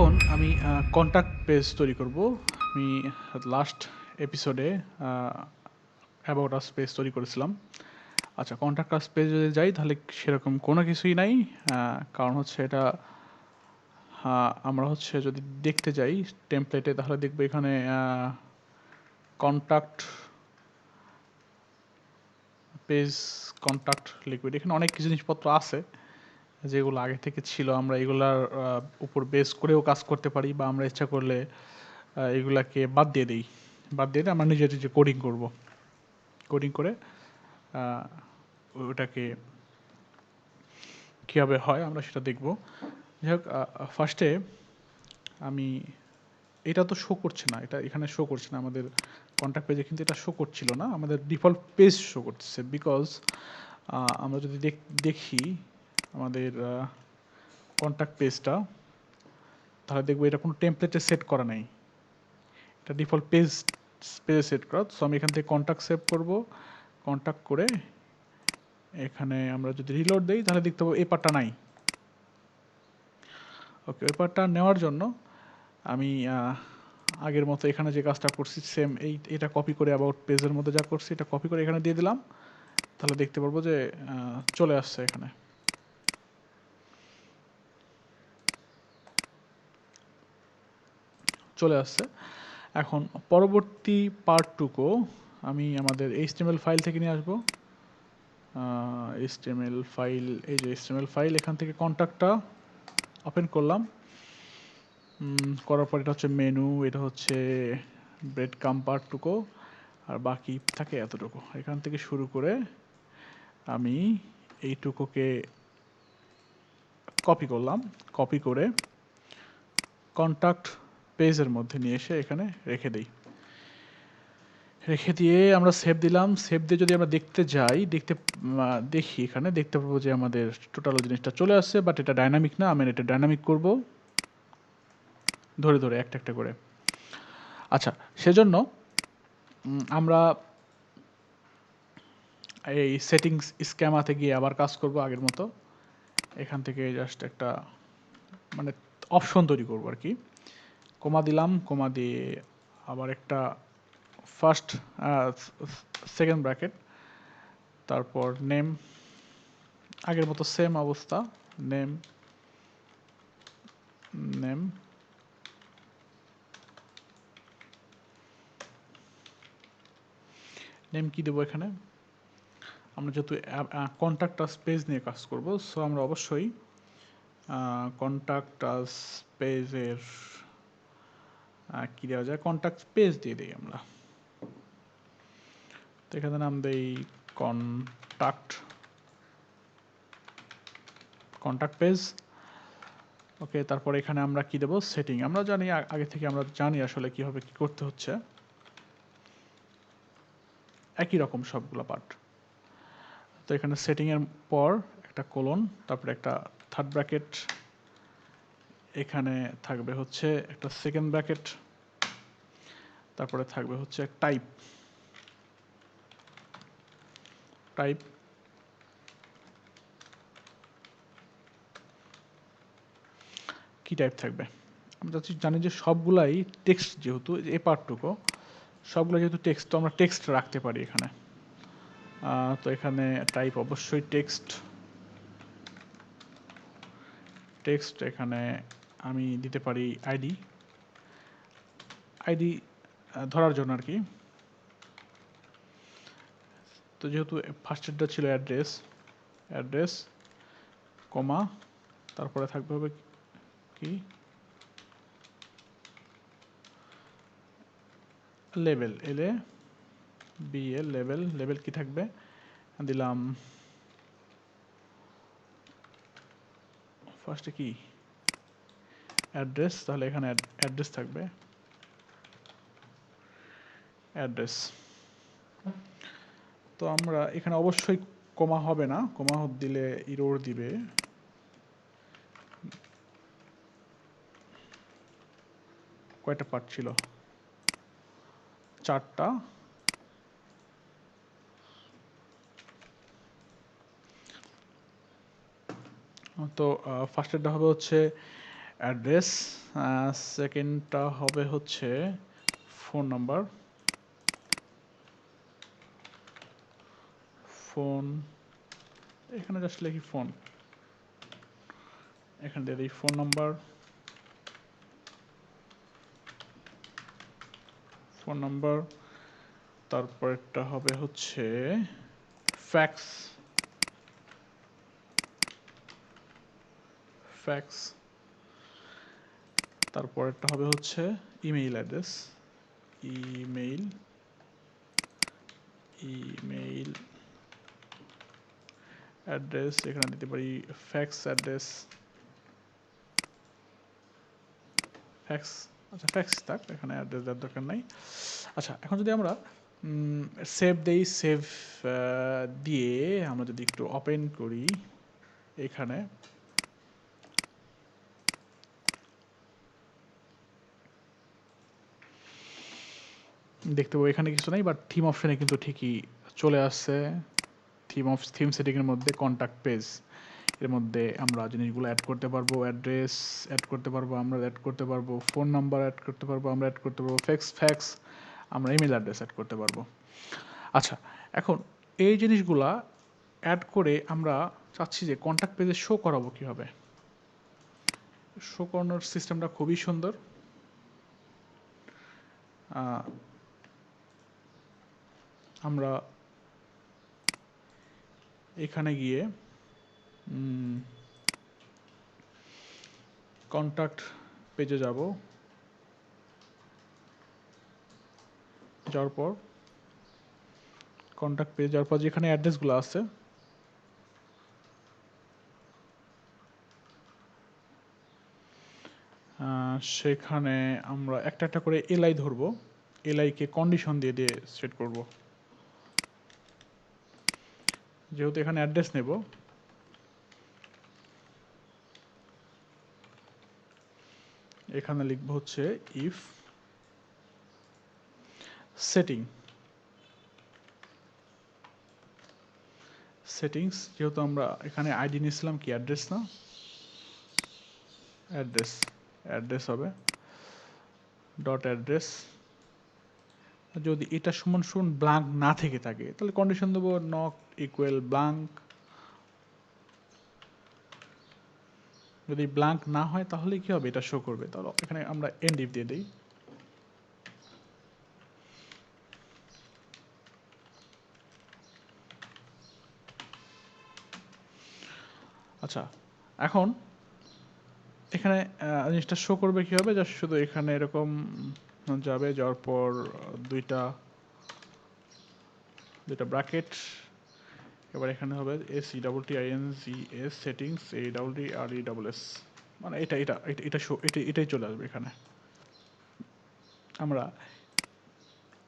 এখন আমি contact page তৈরি করব। আমি লাস্ট এপিসোডে অ্যাবাউট আস পেজ তৈরি করেছিলাম। আচ্ছা, কন্ট্যাক্ট আস পেজে যদি যাই তাহলে সেরকম কোনো কিছুই নাই। কারণ হচ্ছে এটা আমরা হচ্ছে যদি দেখতে যাই টেমপ্লেটে তাহলে দেখবো এখানে কন্ট্যাক্ট পেজ, কন্ট্যাক্ট লিকুইড, এখানে অনেক কিছু জিনিসপত্র আছে যেগুলো আগে থেকে ছিল। আমরা এগুলার উপর বেস করেও কাজ করতে পারি, বা আমরা ইচ্ছা করলে এগুলাকে বাদ দিয়ে দিই। বাদ দিয়ে আমরা নিজে নিজে কোডিং করব। কোডিং করে ওটাকে কীভাবে হয় আমরা সেটা দেখব। যাই হোক, ফার্স্টে আমি এটা তো শো করছে না, এটা এখানে শো করছে না আমাদের কন্ট্যাক্ট পেজে, কিন্তু এটা শো করছিল না, আমাদের ডিফল্ট পেজ শো করতেছে। বিকজ আমরা যদি দেখি আমাদের কন্ট্যাক্ট পেজটা, তাহলে দেখবো এটা কোনো টেমপ্লেটে সেট করা নাই, এটা ডিফল্ট পেজে সেট করা। সো আমি এখান থেকে কন্ট্যাক্ট সেভ করব। কন্ট্যাক্ট করে এখানে আমরা যদি রিলোড দিই তাহলে দেখতে পাবো এই পার্টটা নাই। ওকে, ওই পার্টটা নেওয়ার জন্য আমি আগের মতো এখানে যে কাজটা করছি সেম এটা কপি করে অ্যাবাউট পেজের মধ্যে যা করছি এটা কপি করে এখানে দিয়ে দিলাম। তাহলে দেখতে পারবো যে চলে আসছে, এখানে চলে আসছে। এখন পরবর্তী পার্টটুকু আমি আমাদের HTML ফাইল থেকে নিয়ে আসবো। HTML ফাইল, এই যে HTML ফাইল, এখান থেকে কন্ট্যাক্টটা ওপেন করলাম। করার পর এটা হচ্ছে মেনু, এটা হচ্ছে ব্রেড কাম পার্টটুকু, আর বাকি থাকে এতটুকু। এখান থেকে শুরু করে আমি এইটুকুকে কপি করলাম, কপি করে কন্ট্যাক্ট পেজের মধ্যে নিয়ে এসে এখানে রেখে দিই। রেখে দিয়ে আমরা সেভ দিলাম। সেভ দিয়ে যদি আমরা দেখতে যাই, দেখি এখানে দেখতে পাবো যে আমাদের টোটাল জিনিসটা চলে আসছে, বাট এটা ডাইনামিক না। আমি এটা ডাইনামিক করব ধরে ধরে একটা একটা করে। আচ্ছা, সেজন্য আমরা এই সেটিংস স্ক্যামাতে গিয়ে আবার কাজ করব আগের মতো। এখান থেকে জাস্ট একটা মানে অপশন তৈরি করব আর কি। কমা দিলাম, কমা দিয়ে আবার একটা ফার্স্ট সেকেন্ড ব্র্যাকেট, তারপর নেম, আগের মতো সেম অবস্থা, নেম নেম নেম কি দেবো এখানে? আমরা যেহেতু কন্ট্যাক্ট আস পেজ নিয়ে কাজ করব, সো আমরা অবশ্যই কন্ট্যাক্ট আস পেজের কি দেওয়া যায়, কন্ট্যাক্ট পেজ দিয়ে দিই আমরা। তো এখানে নাম দেই কন্ট্যাক্ট পেজ। ওকে, তারপর এখানে আমরা কি দেবো, সেটিং। আমরা জানি, আগে থেকে আমরা জানি আসলে কীভাবে কী করতে হচ্ছে, একই রকম সবগুলো পার্ট। তো এখানে সেটিংয়ের পর একটা কোলন, তারপরে একটা থার্ড ব্র্যাকেট, এখানে থাকবে হচ্ছে একটা সেকেন্ড ব্র্যাকেট, তারপরে থাকবে হচ্ছে টাইপ। কি টাইপ থাকবে? আমরা জানি যে সবগুলাই টেক্সট, যেহেতু এই পার্টটুকু সবগুলো যেহেতু টেক্সট, তো আমরা টেক্সট রাখতে পারি এখানে। তো এখানে টাইপ অবশ্যই টেক্সট। এখানে আমি দিতে পারি আইডি ধরার জন্য আর কি। তো যেহেতু ফার্স্টেরটা ছিল অ্যাড্রেস কমা, তারপরে থাকবে হবে কি লেভেল, LABL, লেভেল কি থাকবে দিলাম ফার্স্টে কি অ্যাড্রেস, তাহলে এখানে অ্যাড্রেস থাকবে, অ্যাড্রেস। তো আমরা এখানে অবশ্যই কমা হবে না, কমা দিলে ইরোর দিবে। কয়টা পার্ট ছিল? 4টা। তো ফার্স্টেরটা হবে হচ্ছে অ্যাড্রেস, সেকেন্ডটা হবে হচ্ছে ফোন নাম্বার, ফোন এখানে জাস্ট লিখি ফোন, এখানে দিয়ে দিই ফোন নাম্বার, ফোন নাম্বার, তারপরেরটা হবে হচ্ছে ফ্যাক্স, ফ্যাক্স, তারপরেরটা হবে হচ্ছে email address, email, email address, এখানে দিতে পারি ফ্যাক্স অ্যাড্রেস, ফ্যাক্স, আচ্ছা ফ্যাক্স থাক, এখানে অ্যাড্রেস দেওয়ার দরকার নাই। আচ্ছা এখন যদি আমরা সেভ দেই, সেভ দিয়ে আমরা যদি একটু ওপেন করি, এখানে দেখতে পাবো এখানে কিছু নাই, বাট থিম অপশনে কিন্তু ঠিকই চলে আসছে। থিম সেটিংয়ের মধ্যে কন্ট্যাক্ট পেজ, এর মধ্যে আমরা জিনিসগুলো অ্যাড করতে পারবো, অ্যাড্রেস অ্যাড করতে পারবো, আমরা অ্যাড করতে পারবো ফোন নাম্বার, অ্যাড করতে পারবো আমরা, অ্যাড করতে পারবো ফ্যাক্স, আমরা ইমেল অ্যাড্রেস অ্যাড করতে পারবো। আচ্ছা এখন এই জিনিসগুলা অ্যাড করে আমরা চাচ্ছি যে কন্ট্যাক্ট পেজে শো করাবো কীভাবে। শো করানোর সিস্টেমটা খুবই সুন্দর। আমরা এখানে গিয়ে কন্ট্যাক্ট পেজে যাব, যাওয়ার পর কন্ট্যাক্ট পেজ যাওয়ার পর যেখানে অ্যাড্রেসগুলো আছে সেখানে আমরা একটা একটা করে এলআই ধরবো, এলআইকে কন্ডিশন দিয়ে দিয়ে সেট করব। যেহেতু এখানে অ্যাড্রেস নেব, এখানে লিখবো হচ্ছে ইফ সেটিং, সেটিংস, যেহেতু আমরা এখানে আইডি নিয়েছিলাম কি অ্যাড্রেস না, অ্যাড্রেস, অ্যাড্রেস হবে ডট অ্যাড্রেস। যদি এটা সমান সমান ব্ল্যাঙ্ক না থেকে থাকে তাহলে কন্ডিশন দেবো নট ইকুয়াল ব্ল্যাঙ্ক, যদি ব্ল্যাঙ্ক না হয় তাহলে কি হবে, এটা শো করবে। তাহলে এখানে আমরা এন্ড ইফ দিয়ে দিই। আচ্ছা এখন এখানে জিনিসটা শো করবে কি হবে, জাস্ট শুধু এখানে এরকম যাবে, যাওয়ার পর দুইটা ব্র্যাকেট, এবার এখানে হবে SETTINGS সেটিংস ARES, মানে এটাই চলে আসবে এখানে। আমরা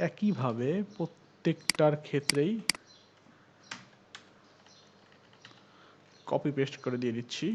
একইভাবে প্রত্যেকটার ক্ষেত্রেই কপি পেস্ট করে দিয়ে দিচ্ছি,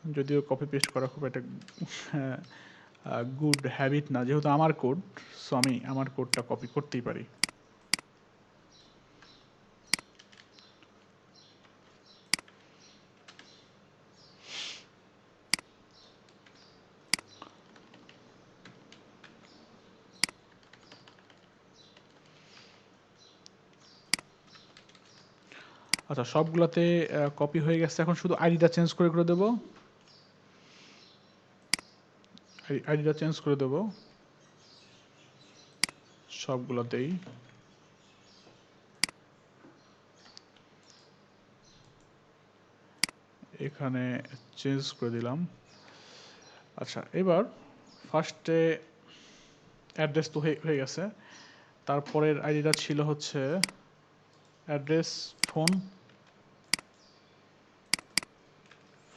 যদিও কপি পেস্ট করা খুব একটা গুড হ্যাবিট না, যেহেতু আমার কোড, সো আমি আমার কোডটা কপি করতেই পারি। আচ্ছা সবগুলোতে কপি হয়ে গেছে, এখন শুধু আইডিটা চেঞ্জ করে দেবো, আইডিটা চেঞ্জ করে দেবো সবগুলোতেই। এখানে চেঞ্জ করে দিলাম। আচ্ছা এবার ফার্স্টে অ্যাড্রেস তো হয়ে গেছে, তারপরের আইডিটা ছিল হচ্ছে অ্যাড্রেস, ফোন,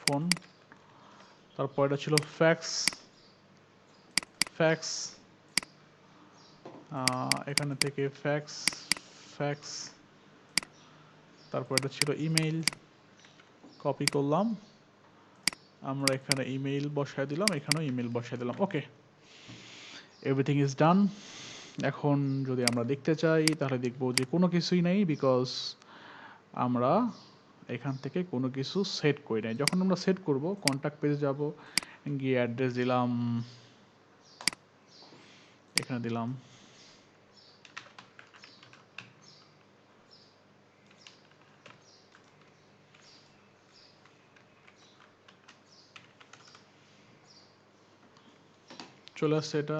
ফোন, তারপর এটা ছিল ফ্যাক্স, ফ্যাক্স, এখানে থেকে ফ্যাক্স, ফ্যাক্স, তারপর এটা ছিল ইমেইল, কপি করলাম, আমরা এখানে ইমেইল বসায় দিলাম, এখানেও ইমেইল বসায় দিলাম। ওকে, এভরিথিং ইজ ডান। এখন যদি আমরা দেখতে চাই তাহলে দেখব যে কোনো কিছুই নেই, বিকজ আমরা এখান থেকে কোনো কিছু সেট করি নাই। যখন আমরা সেট করব কন্ট্যাক্ট পেজে যাব, গিয়ে অ্যাড্রেস দিলাম, এখানে দিলাম, চলে আসছে। এটা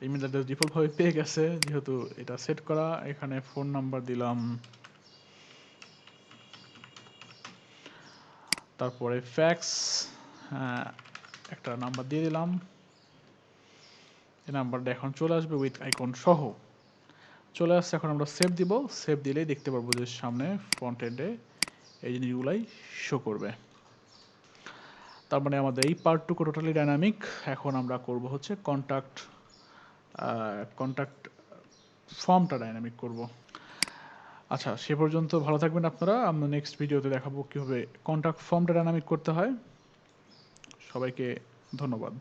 ইমেল অ্যাড্রেস ডিফল্টভাবে পেয়ে গেছে যেহেতু এটা সেট করা। এখানে ফোন নাম্বার দিলাম, তারপরে ফ্যাক্স একটা নাম্বার দিয়ে দিলাম। এই নাম্বারটা এখন চলে আসবে উইথ আইকন সহ চলে আসছে। এখন আমরা সেভ দিব, সেভ দিলেই দেখতে পারবো যে সামনে ফ্রন্ট এন্ডে এই জিনিসগুলাই শো করবে। তার মানে আমাদের এই পার্টটুকু টোটালি ডাইনামিক। এখন আমরা করব হচ্ছে কন্ট্যাক্ট ফর্মটা ডাইনামিক করব। আচ্ছা, সে পর্যন্ত ভালো থাকবেন আপনারা। আমরা নেক্সট ভিডিওতে দেখাবো কীভাবে কন্ট্যাক্ট ফর্মটা ডাইনামিক করতে হয়। সবাইকে ধন্যবাদ।